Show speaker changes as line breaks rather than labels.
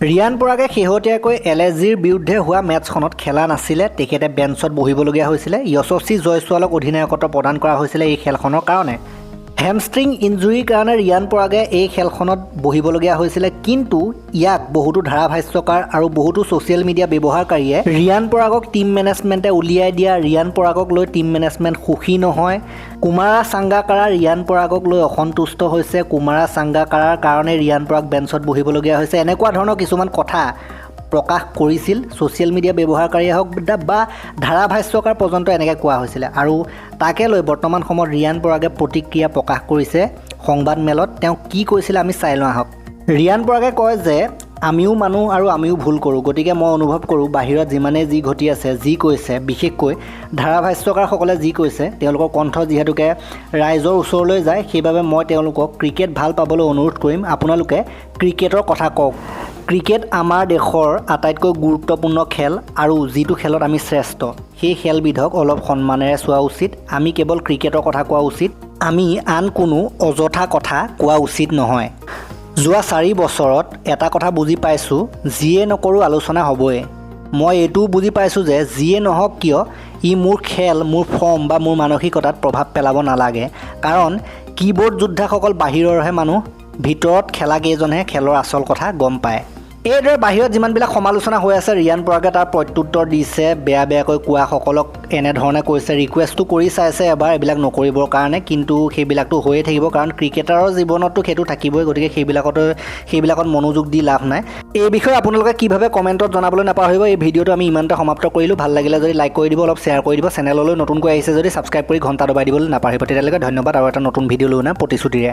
ৰিয়ান পৰাগে শেহতীয়াকৈ LSGৰ বিৰুদ্ধে হোৱা মেটছখনত খেলা নাছিলে। তেখেতে বেঞ্চত বহিবলগীয়া হৈছিলে। যশস্বী জয়ছোৱালক অধিনায়কত্ব প্ৰদান কৰা হৈছিলে এই খেলখনৰ কাৰণে। হেমষ্ট্ৰিং ইনজুৰিৰ কাৰণে ৰিয়ান পৰাগে এই খেলখনত বহিবলগীয়া হৈছিলে, কিন্তু ইয়াক বহুতো ধাৰাভাষ্যকাৰ আৰু বহুতো ছ'চিয়েল মিডিয়া ব্যৱহাৰকাৰীয়ে ৰিয়ান পৰাগক টিম মেনেজমেণ্টে উলিয়াই দিয়া, ৰিয়ান পৰাগক লৈ টিম মেনেজমেণ্ট সুখী নহয়, কুমাৰা চাংগাকাৰা ৰিয়ান পৰাগক লৈ অসন্তুষ্ট হৈছে, কুমাৰা চাংগাকাৰাৰ কাৰণে ৰিয়ান পৰাগ বেঞ্চত বহিবলগীয়া হৈছে, এনেকুৱা ধৰণৰ কিছুমান কথা প্ৰকাশ কৰিছিল ছ'চিয়েল মিডিয়া ব্যৱহাৰকাৰীয়ে হওক বা ধাৰাভাষ্যকাৰ পৰ্যন্ত এনেকৈ কোৱা হৈছিলে। আৰু তাকে লৈ বৰ্তমান সময়ত ৰিয়ান পৰাগে প্ৰতিক্ৰিয়া প্ৰকাশ কৰিছে সংবাদ মেলত। তেওঁ কি কৈছিলে আমি চাই লওঁ আহক। ৰিয়ান পৰাগে কয় যে আমিও মানুহ আৰু আমিও ভুল কৰোঁ, গতিকে মই অনুভৱ কৰোঁ বাহিৰত যিমানেই যি ঘটি আছে, যি কৈছে, বিশেষকৈ ধাৰাভাষ্যকাৰসকলে যি কৈছে, তেওঁলোকৰ কণ্ঠ যিহেতুকে ৰাইজৰ ওচৰলৈ যায়, সেইবাবে মই তেওঁলোকক ক্ৰিকেট ভাল পাবলৈ অনুৰোধ কৰিম, আপোনালোকে ক্ৰিকেটৰ কথা কওক। ক্ৰিকেট আমাৰ দেশৰ আটাইতকৈ গুৰুত্বপূৰ্ণ খেল আৰু যিটো খেলত আমি শ্ৰেষ্ঠ, সেই খেলবিধক অলপ সন্মানেৰে চোৱা উচিত। আমি কেৱল ক্ৰিকেটৰ কথা কোৱা উচিত, আমি আন কোনো অযথা কথা কোৱা উচিত নহয়। যোৱা 4 বছৰত এটা কথা বুজি পাইছোঁ, যিয়ে নকৰোঁ আলোচনা হ'বই। মই এইটোও বুজি পাইছোঁ যে যিয়ে নহওক কিয় ই মোৰ খেল, মোৰ ফৰ্ম বা মোৰ মানসিকতাত প্ৰভাৱ পেলাব নালাগে, কাৰণ কীবৰ্ড যোদ্ধাসকল বাহিৰৰহে মানুহ, ভিতৰত খেলাকেইজনহে খেলৰ আচল কথা গম পায়। এইদৰে বাহিৰত যিমানবিলাক সমালোচনা হৈ আছে, ৰিয়ান পৰাগে তাৰ প্ৰত্যুত্তৰ দিছে, বেয়াকৈ কোৱাসকলক এনেধৰণে কৈছে, ৰিকুৱেষ্টো কৰি চাইছে এবাৰ এইবিলাক নকৰিবৰ কাৰণে, কিন্তু সেইবিলাকতো হৈয়ে থাকিব, কাৰণ ক্ৰিকেটাৰৰ জীৱনততো সেইটো থাকিবই, গতিকে সেইবিলাকত মনোযোগ দি লাভ নাই। এই বিষয়ে আপোনালোকে কি ভাবে কমেণ্টত জনাবলৈ নাপাহৰিব। এই ভিডিঅ'টো আমি ইমানতে সমাপ্ত কৰিলোঁ। ভাল লাগিলে যদি লাইক কৰি দিব, অলপ শ্বেয়াৰ কৰি দিব, চেনেললৈ নতুনকৈ আহিছে যদি ছাবস্ক্ৰাইব কৰি ঘণ্টা দবাই দিবলৈ নাপাহৰিব। তেতিয়ালৈকে ধন্যবাদ আৰু এটা নতুন ভিডিঅ' লৈ প্ৰতিশ্ৰুতিৰে।